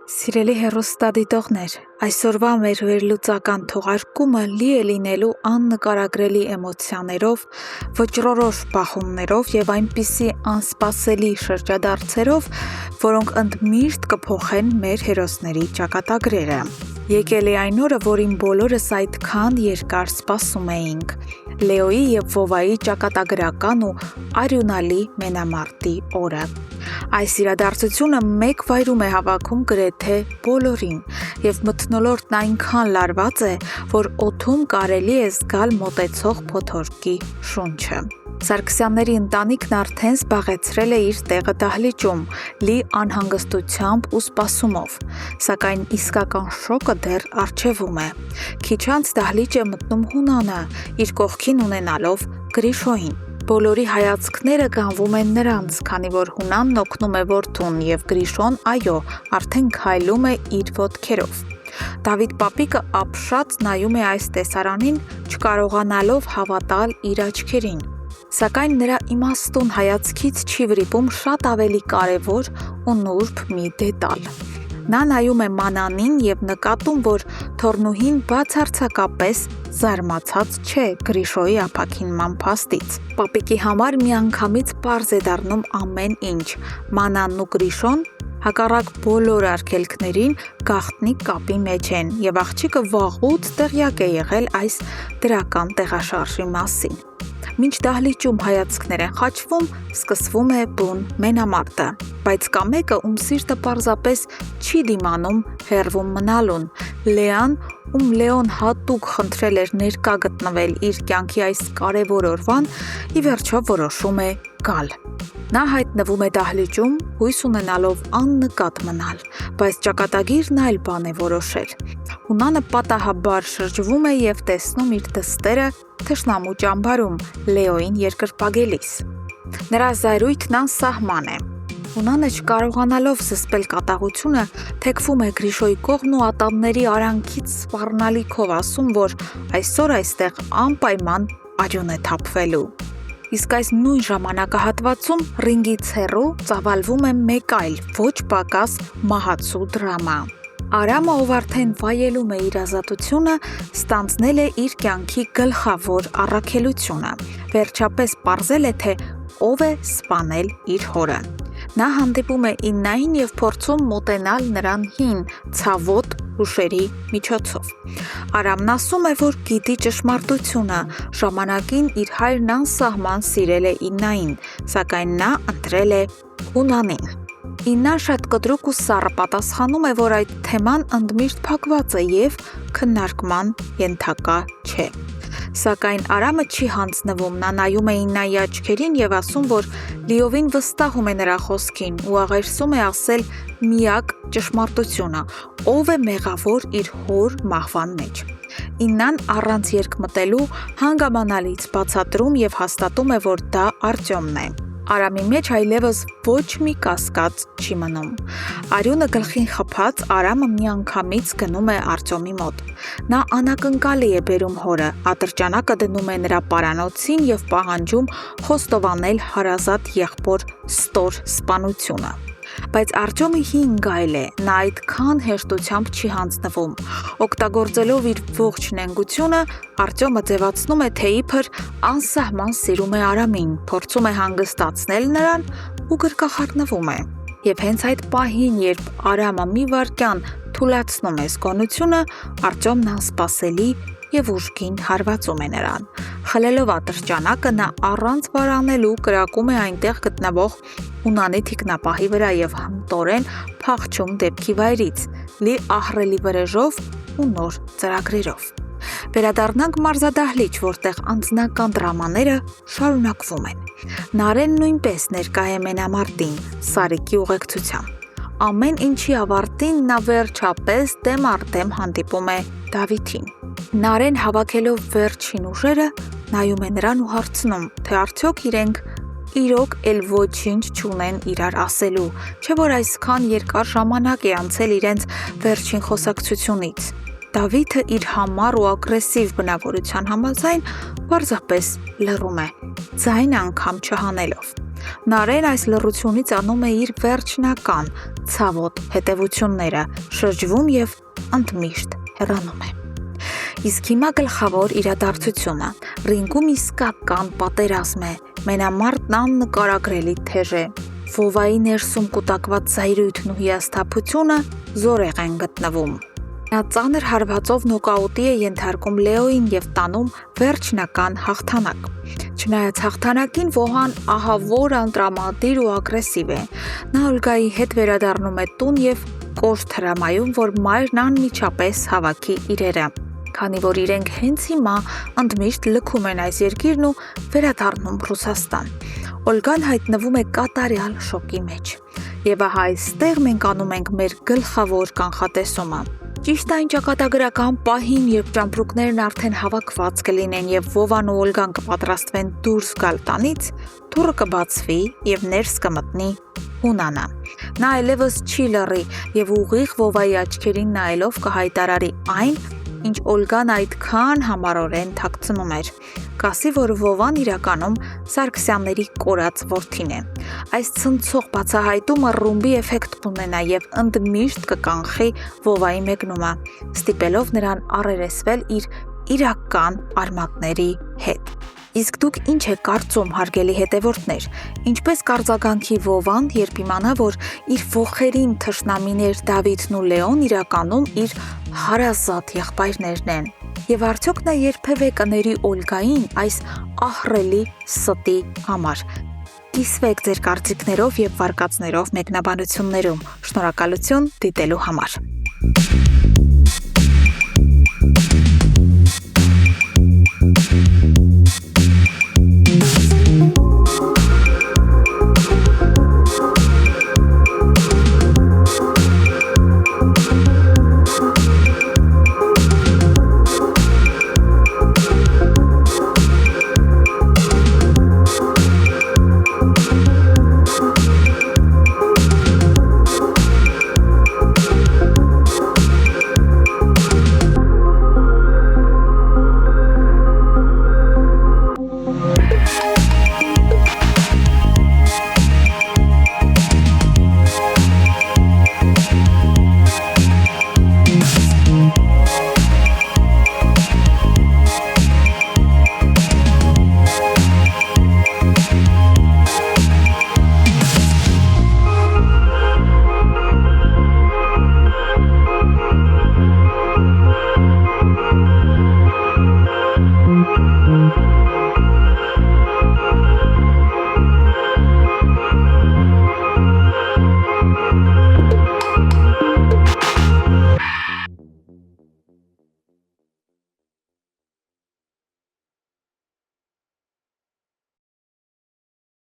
Սիրելի հեռուստադիտողներ, այսօրվա մեր վերլուծական թողարկումը լի է լինելու աննկարագրելի էմոցիաներով, վճռորոշ բախումներով և այնպիսի անսպասելի շրջադարձերով, որոնք ընդմիշտ կփոխեն մեր հերոսների ճակատագրերը։ Եկել է այն օրը, որին բոլորս այդքան երկար սպասում էինք՝ Լեոյի և Վովայի ճակատագրական ու արյունալի մենամարտի օրը։ Այս իրադարձությունը մեկ վայրում է հավաքում գրեթե բոլորին, և մթնոլորտն այնքան լարված է, որ օդում կարելի է զգալ մոտեցող փոթորկի շունչը։ Սարգսյանների ընտանիքն արդեն զբաղեցրել է իր տեղը դահլիճում, լի անհանգստությամբ ու սպասումով, սակայն իսկական շոկը դեռ առջևում է։ Քիչ անց դահլիճ է մտնում Հունանը, իր կողքին ունենալով Գրիշոյին։ Բոլորի հայացքները գանվում են նրանց, քանի որ Հունանն օգնում է որդուն, և Գրիշոն, այո, արդեն քայլում է իր ոտքերով։ Դավիթ պապիկը ապշած նայում է այս տեսարանին, չկարողանալով հավատալ իր աչքերին։ Սակայն նրա իմաստուն հայացքից չի վրիպում շատ ավելի կարևոր ու նուրբ մի դետալ։ Նա նայում է Մանանին և նկատում, որ թոռնուհին բացարձակապես զարմացած չէ Գրիշոյի ապաքինման փաստից։ Պապիկի համար միանգամից պարզ է դառնում ամեն ինչ։ Մանանն ու Գրիշոն, հակառակ բոլոր արգելքներին, գաղտնի կապի մեջ են, և աղջիկը վաղուց տեղյակ է եղել այս դրական տեղաշարժի մասին։ Մինչ դահլիճում հայացքներ են խաչվում, սկսվում է բուն մենամարտը, բայց կա մեկը, ում սիրտը պարզապես չի դիմանում հեռվում մնալուն։ Լեան, ում Լեոն հատուկ խնդրել էր ներկա գտնվել իր կյանքի այս կարևոր օրվան, ի վերջո որոշում է գալ։ Նա հայտնվում է դահլիճում, հույս ունենալով աննկատ մնալ, բայց ճակատագիրն այլ բան է որոշել։ Հունանը պատահաբար շրջվում է և տեսնում իր դստերը թշնամու ճամբարում Լեոյին երկրպագելիս։ Նրա զայրույթն անսահման է։ Հունանը, չկարողանալով զսպել կատաղությունը, թեքվում է Գրիշոյի կողմն ու ատամների արանքից սպառնալիքով ասում, որ այսօր այստեղ անպայման արյուն է թափվելու։ Իսկ այս նույն ժամանակահատվածում ռինգից հեռու ծավալվում է մեկ այլ, ոչ պակաս մահացու դրամա։ Արամը, ով արդեն վայելում է իր ազատությունը, ստանձնել է իր կյանքի գլխավոր առաքելությունը։ Վերջապես պարզել է, թե ով է սպանել իր հորը։ Նա հանդիպում է Իննային և փորձում մոտենալ նրան հին, ցավոտ հուշերի միջոցով։ Արամն ասում է, որ գիտի ճշմարտությունը, ժամանակին իր հայրն անսահման սիրել է Իննային, սակայն նա ընտրել է Հունանին։ Իննան շատ կտրուկ ու սառը պատասխանում է, որ այդ թեման ընդմիշտ փակված է և քննարկման ենթակա չէ։ Սակայն Արամը չի հանձնվում, նա նայում է Իննայի աչքերին և ասում, որ լիովին վստահում է նրա խոսքին ու աղերսում է ասել միակ ճշմարտությունը, ով է մեղավոր իր հոր մահվան մեջ։ Իննան առանց երկմտելու հանգամանալից բացատրում և հաստատում է, որ դա Արտյոմն է։ Արամի մեջ այլևս ոչ մի կասկած չի մնում։ Արյունը գլխին խփած, Արամը միանգամից գնում է Արտյոմի մոտ։ Նա անակնկալի է բերում հորը, ատրճանակը դնում է նրա պարանոցին և պահանջում խոստովանել հարազատ եղբոր ստոր սպանությունը։ Բայց Արտյոմը հին գայլ է, նա այդքան հեշտությամբ չի հանձնվում։ Օգտագործելով իր ողջ նենգությունը, Արտյոմը ձևացնում է, թե իբր անսահման սիրում է Արամին, փորձում է հանգստացնել նրան ու գրկախառնվում է։ Եվ հենց այդ պահին, երբ Արամը մի վայրկյան թուլացնում է զգոնությունը, Արտյոմն անսպասելի և ուժգին հարվածում է նրան։ Խլելով ատրճանակը, նա առանց վարանելու կրակում է այնտեղ գտնվող Հունանի թիկնապահի վրա և հմտորեն փախչում դեպքի վայրից, լի ահռելի վրեժով ու նոր ծրագրերով։ Վերադառնանք մարզադահլիճ, որտեղ անձնական դրամաները շարունակվում են։ Նարէն նույնպես ներկա է մենամարտին, Սարիկի ուղեկցությամբ։ Ամեն ինչի ավարտին նա վերջապես դեմ առ դեմ հանդիպում է Դավիթին։ Նարէն, հավաքելով վերջին ուժերը, նայում է նրան ու հարցնում, թե արդյոք իրենք իրոք էլ ոչինչ չունեն իրար ասելու, չէ՞ որ այսքան երկար ժամանակ է անցել իրենց վերջին խոսակցությունից։ Դավիթը իր համառ ու ագրեսիվ բնավորության համաձայն պարզապես լռում է, ձայն անգամ չհանելով։ Նարեն այս լռությունից անում է իր վերջնական ցավոտ հետևությունները, շրջվում եւ ընդմիշտ հեռանում է։ Իսկ հիմա գլխավոր իրադարձությունը՝ ռինգում իսկական պատերազմ է, մենամարտն աննկարագրելի թեժ է, Վովայի ներսում կուտակված զայրույթն ու հիասթափությունը զորեղ են գտնվում։ Նա ծանր հարվածով նոկաուտի է ենթարկում Լեոին եւ տանում վերջնական հաղթանակ։ Չնայած հաղթանակին Վոհան ահավոր անտրամադիր ու ագրեսիվ է։ Նա Օլգայի հետ վերադառնում է տուն եւ կոշտ հրամայում, որ մայրն անմիջապես հավաքի իրերը, քանի որ իրենք հենց հիմա ընդմիշտ լքում են այս երկիրն ու վերադառնում Ռուսաստան։ Օլգան հայտնվում է կատարյալ շոկի մեջ։ Եվ ահա այստեղ մենք անում ենք մեր գլխավոր կանխատեսումը։ Ճիշտ այն ճակատագրական պահին, երբ ճամպրուկներն արդեն հավաքված կլինեն եւ Վովան ու Օլգան կպատրաստվեն դուրս գալ տանից, դուռը կբացվի եւ ներս կմտնի Հունանը։ Նա այլևս չի լռի եւ ուղիղ Վովայի աչքերին նայելով կհայտարարի այն, ինչ Օլգան այդքան համառորեն թաքցնում էր, կասի, որ Վովան իրականում Սարգսյանների կորած որդին է։ Այս ցնցող բացահայտումը ռումբի էֆեկտ կունենա եւ ընդմիշտ կկանխի Վովայի մեկնումը, ստիպելով նրան առերեսվել իր իրական արմատների հետ։ Իսկ դուք ինչ եք կարծում, հարգելի հետևորդներ, ինչպես կարձագանքի Վովան, երբ իմանա, որ իր ոխերիմ թշնամիներ Դավիթն ու Լեոն իրականում իր հարազատ եղբայրներն են։ Եվ արդյոք նա երբևէ կների Օլգային այս ահռելի ստի համար։ Կիսվեք ձեր կարծիքներով եւ վարկածներով մեկնաբանություններում։ Շնորհակալություն դիտելու համար։